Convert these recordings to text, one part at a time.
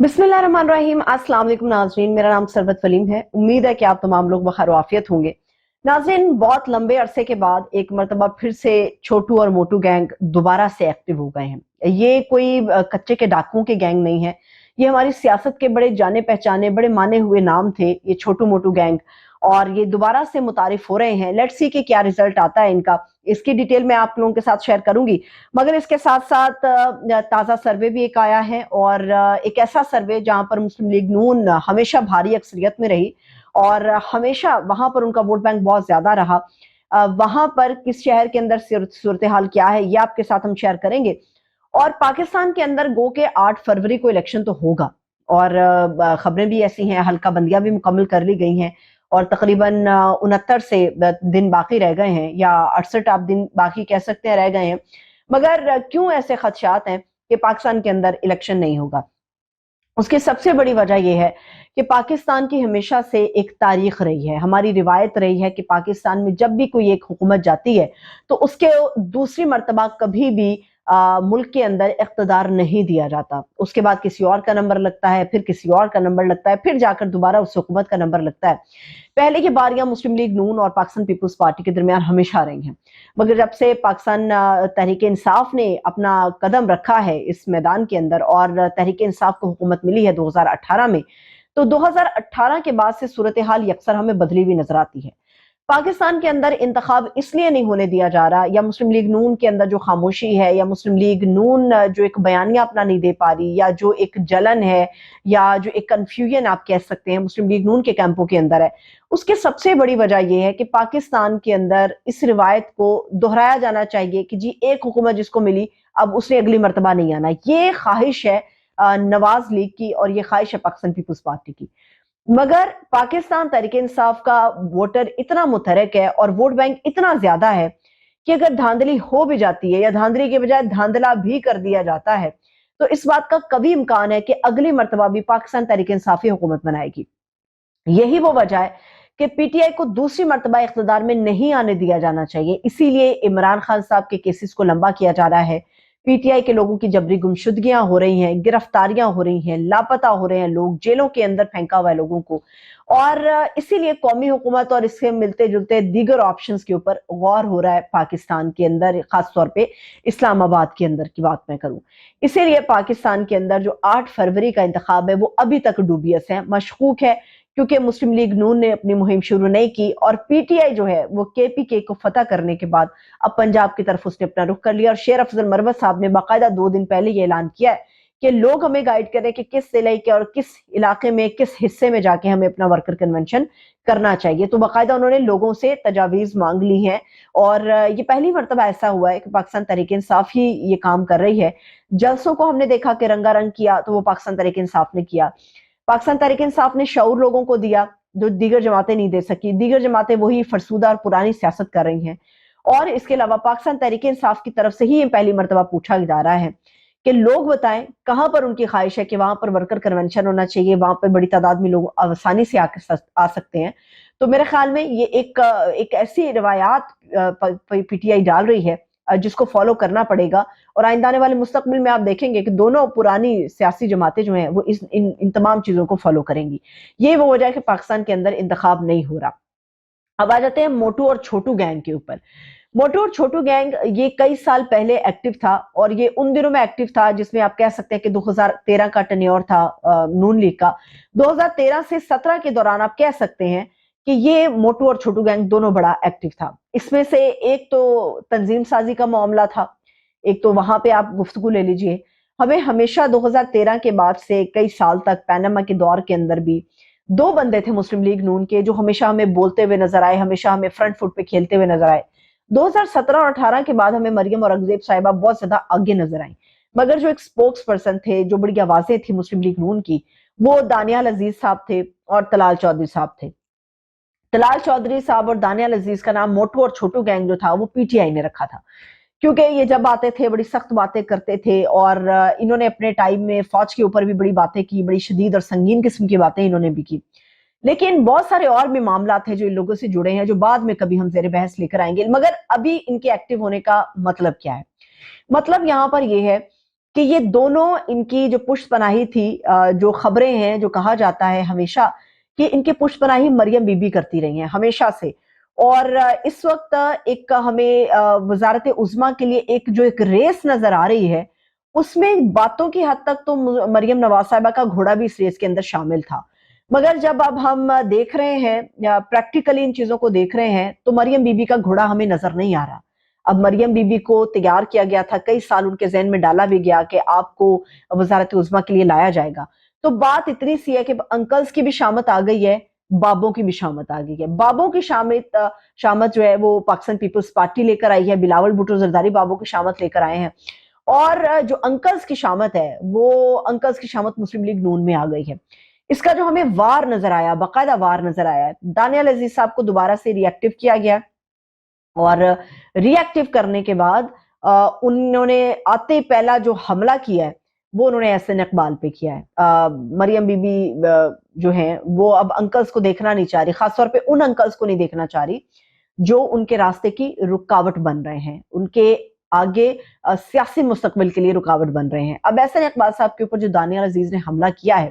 बिस्मिल्लाहिर्रहमानिर्रहीम। अस्सलाम वालेकुम नाज़रीन, मेरा नाम सरवत वलीम है। उम्मीद है कि आप तमाम लोग बखैर आफियत होंगे। नाज़रीन, बहुत लंबे अरसे के बाद एक मरतबा फिर से छोटू और मोटू गैंग दोबारा से एक्टिव हो गए हैं। ये कोई कच्चे के डाकुओं के गैंग नहीं है। ये हमारी सियासत के बड़े जाने पहचाने, बड़े माने हुए नाम थे ये छोटू मोटू गैंग, और ये दोबारा से मुतारिफ हो रहे हैं। लेट्स सी कि क्या रिजल्ट आता है इनका। इसकी डिटेल मैं आप लोगों के साथ शेयर करूंगी, मगर इसके साथ साथ ताज़ा सर्वे भी एक आया है, और एक ऐसा सर्वे जहां पर मुस्लिम लीग नून हमेशा भारी अक्सरियत में रही और हमेशा वहां पर उनका वोट बैंक बहुत ज्यादा रहा। वहां पर किस शहर के अंदर सूरत हाल क्या है ये आपके साथ हम शेयर करेंगे। और पाकिस्तान के अंदर गो के 8 फरवरी को इलेक्शन तो होगा, और खबरें भी ऐसी हैं, हल्का बंदियां भी मुकम्मल कर ली गई हैं, और तकरीबन 69 से दिन बाकी रह गए हैं, या 68 आप दिन बाकी कह सकते हैं रह गए हैं। मगर क्यों ऐसे खदशात हैं कि पाकिस्तान के अंदर इलेक्शन नहीं होगा? उसकी सबसे बड़ी वजह यह है कि पाकिस्तान की हमेशा से एक तारीख रही है, हमारी रिवायत रही है कि पाकिस्तान में जब भी कोई एक हुकूमत जाती है तो उसके दूसरी मर्तबा कभी भी मुल्क के अंदर इख्तदार नहीं दिया जाता। उसके बाद किसी और का नंबर लगता है, फिर किसी और का नंबर लगता है, फिर जाकर दोबारा उस हुकूमत का नंबर लगता है। पहले की बारियां मुस्लिम लीग नून और पाकिस्तान पीपल्स पार्टी के दरमियान हमेशा रही हैं, मगर जब से पाकिस्तान तहरीक इंसाफ ने अपना कदम रखा है इस मैदान के अंदर और तहरीक इंसाफ को हुकूमत मिली है 2018 में, तो 2018 के बाद से सूरत हाल यकसर हमें बदली हुई नजर आती है। पाकिस्तान के अंदर इंतखाब इसलिए नहीं होने दिया जा रहा, या मुस्लिम लीग नून के अंदर जो खामोशी है, या मुस्लिम लीग नून जो एक बयानिया अपना नहीं दे पा रही, या जो एक जलन है, या जो एक कंफ्यूजन आप कह सकते हैं मुस्लिम लीग नून के कैंपों के अंदर है, उसकी सबसे बड़ी वजह यह है कि पाकिस्तान के अंदर इस रिवायत को दोहराया जाना चाहिए कि जी एक हुकूमत जिसको मिली अब उसने अगली मरतबा नहीं आना। ये ख्वाहिश है नवाज लीग की, और ये ख्वाहिश है पाकिस्तान पीपल्स पार्टी की। मगर पाकिस्तान तहरीक इंसाफ का वोटर इतना मुतहरक है और वोट बैंक इतना ज्यादा है कि अगर धांधली हो भी जाती है, या धांधली के बजाय धांधला भी कर दिया जाता है, तो इस बात का कभी इम्कान है कि अगली मरतबा भी पाकिस्तान तहरीक इंसाफी हुकूमत बनाएगी। यही वो वजह है कि पीटीआई को दूसरी मरतबा इख्तिदार में नहीं आने दिया जाना चाहिए। इसीलिए इमरान खान साहब के केसेस को लंबा किया जा रहा है, पीटीआई के लोगों की जबरी गुमशुदगियां हो रही हैं, गिरफ्तारियां हो रही हैं, लापता हो रहे हैं लोग, जेलों के अंदर फेंका हुआ है लोगों को। और इसीलिए कौमी हुकूमत और इससे मिलते जुलते दीगर ऑप्शंस के ऊपर गौर हो रहा है पाकिस्तान के अंदर, खासतौर पे इस्लामाबाद के अंदर की बात मैं करूं। इसीलिए पाकिस्तान के अंदर जो 8 फरवरी का इंतखाब है वो अभी तक डूबियस है, मशकूक है, क्योंकि मुस्लिम लीग नून ने अपनी मुहिम शुरू नहीं की, और पीटीआई जो है वो केपीके को फतह करने के बाद अब पंजाब की तरफ उसने अपना रुख कर लिया। और शेर अफजल मरवत साहब ने बाकायदा 2 दिन पहले ये ऐलान किया है कि लोग हमें गाइड करें कि किस जिले के और किस इलाके में, किस हिस्से में जाके हमें अपना वर्कर कन्वेंशन करना चाहिए। तो बाकायदा उन्होंने लोगों से तजावीज मांग ली है, और ये पहली मरतबा ऐसा हुआ है कि पाकिस्तान तहरीक इंसाफ ही ये काम कर रही है। जलसों को हमने देखा कि रंगारंग किया तो वो पाकिस्तान तहरीक इंसाफ ने किया। पाकिस्तान तहरीक इंसाफ ने शऊर लोगों को दिया जो दीगर जमातें नहीं दे सकी। दीगर जमातें वही फरसूदा और पुरानी सियासत कर रही हैं। और इसके अलावा पाकिस्तान तहरीक इंसाफ की तरफ से ही पहली मरतबा पूछा जा रहा है कि लोग बताएं कहां पर उनकी ख्वाहिश है कि वहां पर वर्कर कन्वेंशन होना चाहिए, वहां पर बड़ी तादाद में लोग आसानी से आ सकते हैं। तो मेरे ख्याल में ये एक ऐसी रिवायात पीटीआई डाल रही है जिसको फॉलो करना पड़ेगा। और आइंदा आने वाले मुस्तकबिल में आप देखेंगे कि दोनों पुरानी सियासी जमातें जो हैं वो इन तमाम चीजों को फॉलो करेंगी। ये वो वजह है कि पाकिस्तान के अंदर इंतखाब नहीं हो रहा। अब आ जाते हैं मोटू और छोटू गैंग के ऊपर। मोटू और छोटू गैंग ये कई साल पहले एक्टिव था, और ये उन दिनों में एक्टिव था जिसमें आप कह सकते हैं कि 2013 का टेन्योर था नून लीग का। 2013 से 17 के दौरान आप कह सकते हैं कि ये मोटू और छोटू गैंग दोनों बड़ा एक्टिव था। इसमें से एक तो तंजीम साजी का मामला था, एक तो वहां पे आप गुफ्तगू ले लीजिए। हमें हमेशा 2013 के बाद से कई साल तक पैनामा के दौर के अंदर भी 2 बंदे थे मुस्लिम लीग नून के जो हमेशा हमें बोलते हुए नजर आए, हमेशा हमें फ्रंट फुट पे खेलते हुए नजर आए। 2017 और 18 के बाद हमें मरियम औरंगजेब साहिबा बहुत ज्यादा आगे नजर आई, मगर जो एक स्पोक्स पर्सन थे, जो बड़ी आवाजें थी मुस्लिम लीग नून की, वो दानियाल अजीज साहब थे और तलाल चौधरी साहब थे। तलाल चौधरी साहब और दानियाल अजीज का नाम मोटू और छोटू गैंग जो था वो पीटीआई ने रखा था, क्योंकि ये जब आते थे बड़ी सख्त बातें करते थे, और इन्होंने अपने टाइम में फौज के ऊपर भी बड़ी बातें की, बड़ी शदीद और संगीन किस्म की बातें इन्होंने भी की। लेकिन बहुत सारे और भी मामला थे जो इन लोगों से जुड़े हैं, जो बाद में कभी हम जेर बहस लेकर आएंगे। मगर अभी इनके एक्टिव होने का मतलब क्या है? मतलब यहाँ पर यह है کہ یہ دونوں ان کی جو پشت پناہی تھی، جو خبریں ہیں، جو کہا جاتا ہے ہمیشہ کہ ان کی پشت پناہی مریم بی بی کرتی رہی ہیں ہمیشہ سے. اور اس وقت ایک ہمیں وزارت عظمیٰ کے لیے ایک ریس نظر آ رہی ہے، اس میں باتوں کی حد تک تو مریم نواز صاحبہ کا گھوڑا بھی اس ریس کے اندر شامل تھا. مگر جب اب ہم دیکھ رہے ہیں یا پریکٹیکلی ان چیزوں کو دیکھ رہے ہیں تو مریم بی بی کا گھوڑا ہمیں نظر نہیں آ رہا. اب مریم بی بی کو تیار کیا گیا تھا، کئی سال ان کے ذہن میں ڈالا بھی گیا کہ آپ کو وزارت عظمیٰ کے لیے لایا جائے گا. تو بات اتنی سی ہے کہ انکلز کی بھی شامت آ گئی ہے، بابوں کی بھی شامت آ گئی ہے. بابوں کی شامت جو ہے وہ پاکستان پیپلز پارٹی لے کر آئی ہے، بلاول بھٹو زرداری بابوں کی شامت لے کر آئے ہیں. اور جو انکلز کی شامت ہے وہ انکلز کی شامت مسلم لیگ نون میں آ گئی ہے. اس کا جو ہمیں وار نظر آیا، باقاعدہ وار نظر آیا ہے، دانیال عزیز صاحب کو دوبارہ سے ری ایکٹیو کیا گیا، اور ری ایکٹیو کرنے کے بعد انہوں نے آتے پہلا جو حملہ کیا ہے وہ انہوں نے احسن اقبال پہ کیا ہے. مریم بی بی جو ہیں وہ اب انکلز کو دیکھنا نہیں چاہ رہی، خاص طور پہ ان انکلز کو نہیں دیکھنا چاہ رہی جو ان کے راستے کی رکاوٹ بن رہے ہیں، ان کے آگے سیاسی مستقبل کے لیے رکاوٹ بن رہے ہیں. اب احسن اقبال صاحب کے اوپر جو دانیال عزیز نے حملہ کیا ہے،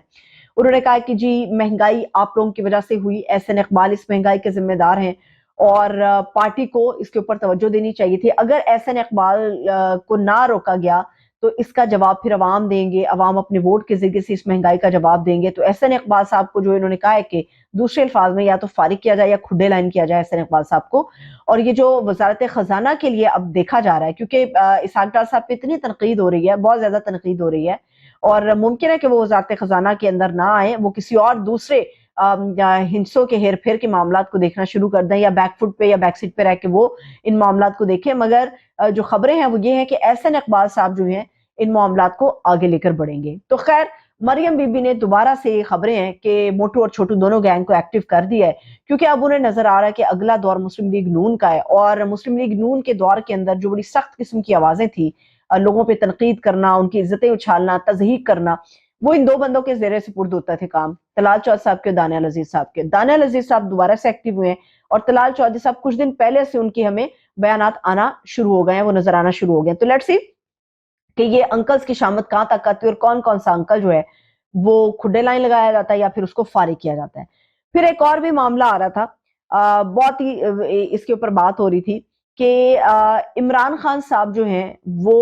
انہوں نے کہا کہ جی مہنگائی آپ لوگوں کی وجہ سے ہوئی، احسن اقبال اس مہنگائی کے ذمہ دار ہیں اور پارٹی کو اس کے اوپر توجہ دینی چاہیے تھی. اگر احسن اقبال کو نہ روکا گیا تو اس کا جواب پھر عوام دیں گے، عوام اپنے ووٹ کے ذریعے سے اس مہنگائی کا جواب دیں گے. تو احسن اقبال صاحب کو جو انہوں نے کہا ہے کہ دوسرے الفاظ میں یا تو فارغ کیا جائے یا کھڈے لائن کیا جائے احسن اقبال صاحب کو. اور یہ جو وزارت خزانہ کے لیے اب دیکھا جا رہا ہے، کیونکہ اسحاق ڈار صاحب پہ اتنی تنقید ہو رہی ہے، بہت زیادہ تنقید ہو رہی ہے، اور ممکن ہے کہ وہ وزارت خزانہ کے اندر نہ آئیں، وہ کسی اور دوسرے ہندسوں کے ہیر پھیر کے معاملات کو دیکھنا شروع کر دیں، یا بیک فٹ پہ یا بیک سیٹ پہ رہ کے وہ ان معاملات کو دیکھیں. مگر جو خبریں ہیں وہ یہ ہیں کہ احسن اقبال صاحب جو ہیں ان معاملات کو آگے لے کر بڑھیں گے. تو خیر مریم بی بی نے دوبارہ سے یہ خبریں ہیں کہ موٹو اور چھوٹو دونوں گینگ کو ایکٹیو کر دیا ہے، کیونکہ اب انہیں نظر آ رہا ہے کہ اگلا دور مسلم لیگ نون کا ہے، اور مسلم لیگ نون کے دور کے اندر جو بڑی سخت قسم کی آوازیں تھیں، لوگوں پہ تنقید کرنا، ان کی عزتیں اچھالنا، تضحیق کرنا، وہ ان دو بندوں کے زیر سپرد ہوتا تھے کام، طلال چودھری صاحب کے، دانیال عزیز صاحب کے. دانیال عزیز صاحب دوبارہ سے ایکٹیو ہوئے ہیں، اور طلال چودھری صاحب کچھ دن پہلے سے ان کی ہمیں بیانات آنا شروع ہو گئے ہیں، وہ نظر آنا شروع ہو گئے ہیں. تو لیٹس سی کہ یہ انکلز کی شامت کہاں تک آتی ہے، اور کون کون سا انکل جو ہے وہ کھڈے لائن لگایا جاتا ہے یا پھر اس کو فارغ کیا جاتا ہے. پھر ایک اور بھی معاملہ آ رہا تھا، بہت ہی اس کے اوپر بات ہو رہی تھی کہ عمران خان صاحب جو ہیں وہ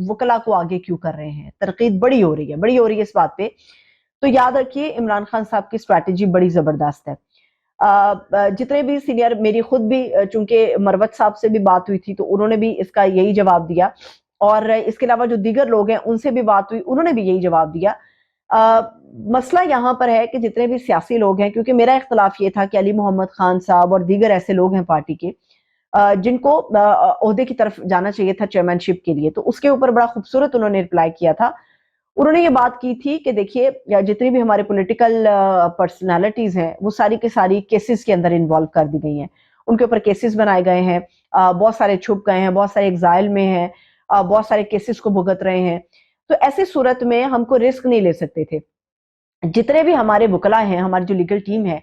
وکلا کو آگے کیوں کر رہے ہیں. تنقید بڑی ہو رہی ہے اس بات پہ. تو یاد رکھیے عمران خان صاحب کی اسٹریٹجی بڑی زبردست ہے. جتنے بھی سینئر، میری خود بھی چونکہ مروت صاحب سے بھی بات ہوئی تھی تو انہوں نے بھی اس کا یہی جواب دیا، اور اس کے علاوہ جو دیگر لوگ ہیں ان سے بھی بات ہوئی، انہوں نے بھی یہی جواب دیا. مسئلہ یہاں پر ہے کہ جتنے بھی سیاسی لوگ ہیں، کیونکہ میرا اختلاف یہ تھا کہ علی محمد خان صاحب اور دیگر ایسے لوگ ہیں پارٹی کے جن کو عہدے کی طرف جانا چاہیے تھا چیئرمین شپ کے لیے، تو اس کے اوپر بڑا خوبصورت انہوں نے رپلائی کیا تھا. انہوں نے یہ بات کی تھی کہ دیکھیے جتنی بھی ہمارے پولیٹیکل پرسنالٹیز ہیں وہ ساری کے ساری کیسز کے اندر انوالو کر دی گئی ہیں، ان کے اوپر کیسز بنائے گئے ہیں، بہت سارے چھپ گئے ہیں، بہت سارے ایگزائل میں ہیں، بہت سارے کیسز کو بھگت رہے ہیں. تو ایسی صورت میں ہم کو رسک نہیں لے سکتے تھے. جتنے بھی ہمارے وکلا ہیں، ہماری جو لیگل ٹیم ہے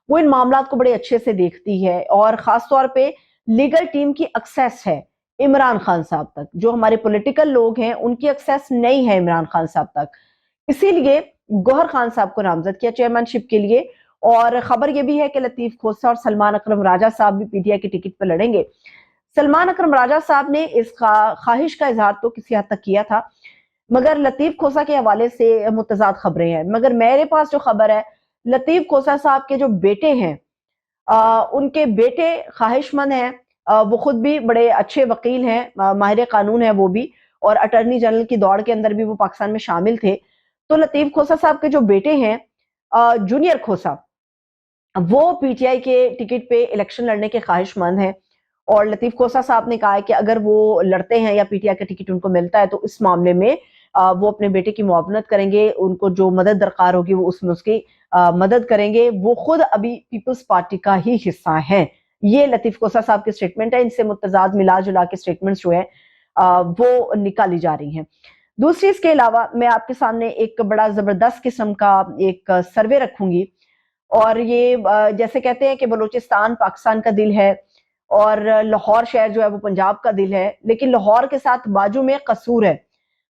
وہ ان معاملات کو بڑے اچھے سے دیکھتی ہے، اور خاص طور پہ لیگل ٹیم کی ایکسیس ہے عمران خان صاحب تک. جو ہمارے پولیٹیکل لوگ ہیں ان کی ایکسیس نہیں ہے عمران خان صاحب تک، اسی لیے گوہر خان صاحب کو نامزد کیا چیئرمین شپ کے لیے. اور خبر یہ بھی ہے کہ لطیف کھوسہ اور سلمان اکرم راجہ صاحب بھی پی ٹی آئی کی ٹکٹ پہ لڑیں گے. سلمان اکرم راجہ صاحب نے اس خواہش کا اظہار تو کسی حد تک کیا تھا، مگر لطیف کھوسہ کے حوالے سے متضاد خبریں ہیں. مگر میرے پاس جو خبر ہے، لطیف کھوسہ صاحب کے جو بیٹے ہیں ان کے بیٹے خواہش مند ہیں، وہ خود بھی بڑے اچھے وکیل ہیں، ماہر قانون ہیں وہ بھی، اور اٹارنی جنرل کی دوڑ کے اندر بھی وہ پاکستان میں شامل تھے. تو لطیف کھوسہ صاحب کے جو بیٹے ہیں جونیئر کھوسہ، وہ پی ٹی آئی کے ٹکٹ پہ الیکشن لڑنے کے خواہش مند ہیں. اور لطیف کھوسہ صاحب نے کہا ہے کہ اگر وہ لڑتے ہیں یا پی ٹی آئی کا ٹکٹ ان کو ملتا ہے تو اس معاملے میں وہ اپنے بیٹے کی معاونت کریں گے، ان کو جو مدد درکار ہوگی وہ اس میں اس کی مدد کریں گے. وہ خود ابھی پیپلز پارٹی کا ہی حصہ ہیں. یہ لطیف کھوسہ صاحب کی سٹیٹمنٹ ہے. ان سے متضاد ملا جلا کے سٹیٹمنٹس جو ہیں وہ نکالی جا رہی ہیں. دوسری اس کے علاوہ میں آپ کے سامنے ایک بڑا زبردست قسم کا ایک سروے رکھوں گی، اور یہ جیسے کہتے ہیں کہ بلوچستان پاکستان کا دل ہے اور لاہور شہر جو ہے وہ پنجاب کا دل ہے، لیکن لاہور کے ساتھ باجو میں قصور ہے.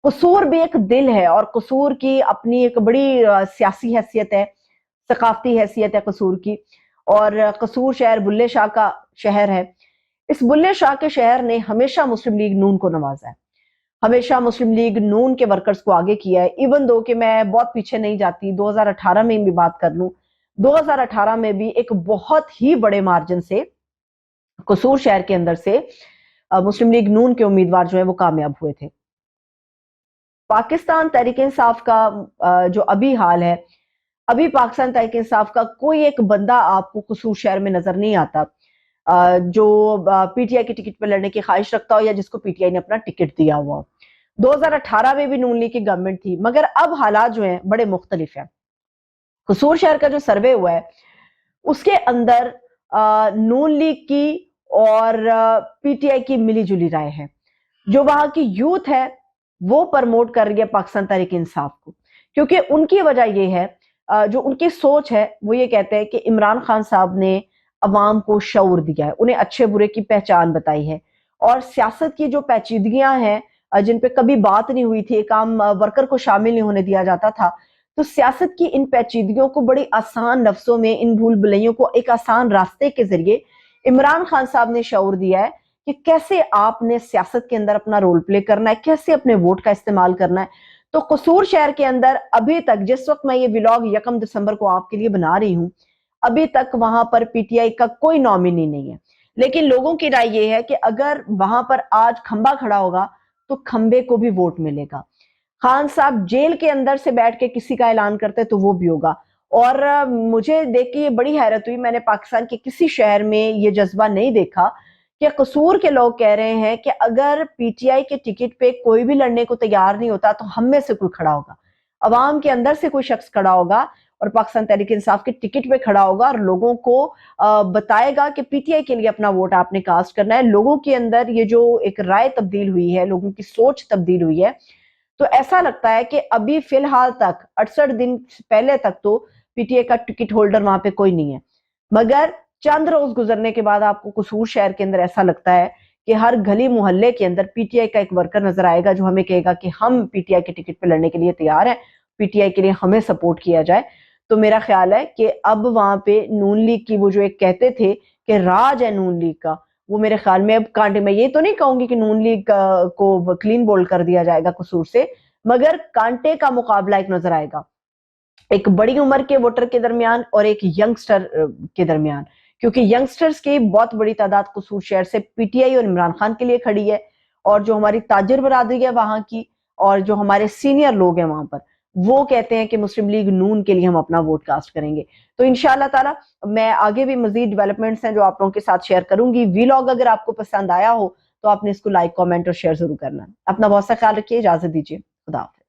कसूर भी एक दिल है और कसूर की अपनी एक बड़ी सियासी हैसियत है, सकाफती हैसियत है कसूर की। और कसूर शहर बुल्ले शाह का शहर है। इस बुल्ले शाह के शहर ने हमेशा मुस्लिम लीग नून को नवाजा है, हमेशा मुस्लिम लीग नून के वर्कर्स को आगे किया है। इवन दो कि मैं बहुत पीछे नहीं जाती, 2018 में भी बात कर लूं, 2018 में भी एक बहुत ही बड़े मार्जिन से कसूर शहर के अंदर से मुस्लिम लीग नून के उम्मीदवार जो है वो कामयाब हुए थे। पाकिस्तान तहरीक इंसाफ का जो अभी हाल है, अभी पाकिस्तान तहरीक इंसाफ का कोई एक बंदा आपको कसूर शहर में नजर नहीं आता जो पीटीआई की टिकट पर लड़ने की ख्वाहिश रखता हो या जिसको पीटीआई ने अपना टिकट दिया हुआ हो। 2018 में भी नून लीग की गवर्नमेंट थी, मगर अब हालात जो हैं बड़े मुख्तलिफ हैं। कसूर शहर का जो सर्वे हुआ है उसके अंदर नून लीग की और पीटीआई की मिली जुली राय है। जो वहां की यूथ है वो प्रमोट कर रही है पाकिस्तान तहरीक इंसाफ को, क्योंकि उनकी वजह ये है, जो उनकी सोच है वो ये कहते हैं कि इमरान खान साहब ने अवाम को शऊर दिया है, उन्हें अच्छे बुरे की पहचान बताई है। और सियासत की जो पेचीदगियां हैं जिन पे कभी बात नहीं हुई थी, एक आम वर्कर को शामिल नहीं होने दिया जाता था, तो सियासत की इन पेचीदगियों को बड़ी आसान लफ्जों में, इन भूल भुलैयों को एक आसान रास्ते के जरिए इमरान खान साहब ने शऊर दिया है कि कैसे आपने सियासत के अंदर अपना रोल प्ले करना है, कैसे अपने वोट का इस्तेमाल करना है। तो कसूर शहर के अंदर अभी तक, जिस वक्त मैं ये व्लॉग 1 दिसंबर को आपके लिए बना रही हूं, अभी तक वहां पर पीटीआई का कोई नॉमिनी नहीं है। लेकिन लोगों की राय ये है कि अगर वहां पर आज खंबा खड़ा होगा तो खंबे को भी वोट मिलेगा। खान साहब जेल के अंदर से बैठ के किसी का ऐलान करते तो वो भी होगा। और मुझे देख के ये बड़ी हैरत हुई, मैंने पाकिस्तान के किसी शहर में ये जज्बा नहीं देखा कि कसूर के लोग कह रहे हैं कि अगर पीटीआई के टिकट पे कोई भी लड़ने को तैयार नहीं होता तो हम में से कोई खड़ा होगा, अवाम के अंदर से कोई शख्स खड़ा होगा और पाकिस्तान तहरीक इंसाफ के टिकट पे खड़ा होगा और लोगों को बताएगा कि पीटीआई के लिए अपना वोट आपने कास्ट करना है। लोगों के अंदर ये जो एक राय तब्दील हुई है, लोगों की सोच तब्दील हुई है, तो ऐसा लगता है कि अभी फिलहाल तक 68 दिन पहले तक तो पीटीआई का टिकट होल्डर वहां पे कोई नहीं है, मगर चंद रोज गुजरने के बाद आपको कसूर शहर के अंदर ऐसा लगता है कि हर गली मोहल्ले के अंदर पीटीआई का एक वर्कर नजर आएगा जो हमें कहेगा कि हम पीटीआई के टिकट पे लड़ने के लिए तैयार हैं, पीटीआई के लिए हमें सपोर्ट किया जाए। तो मेरा ख्याल है कि अब वहां पे नून लीग की वो जो एक कहते थे कि राज है नून लीग का, वो मेरे ख्याल में अब कांटे में, ये तो नहीं कहूंगी कि नून लीग को क्लीन बोल्ड कर दिया जाएगा कसूर से, मगर कांटे का मुकाबला एक नजर आएगा, एक बड़ी उम्र के वोटर के दरमियान और एक यंगस्टर के दरमियान, क्योंकि यंगस्टर्स की बहुत बड़ी तादाद कसूर शहर से पीटीआई और इमरान खान के लिए खड़ी है। और जो हमारी ताजिर बरादरी है वहां की और जो हमारे सीनियर लोग हैं वहां पर, वो कहते हैं कि मुस्लिम लीग नून के लिए हम अपना वोट कास्ट करेंगे। तो इंशाल्लाह ताला मैं आगे भी मजीद डेवलपमेंट्स हैं जो आप लोगों के साथ शेयर करूंगी। वीलॉग अगर आपको पसंद आया हो तो आपने इसको लाइक, कमेंट और शेयर जरूर करना। अपना बहुत सा ख्याल रखिए, इजाजत दीजिए, खुदा हाफिज।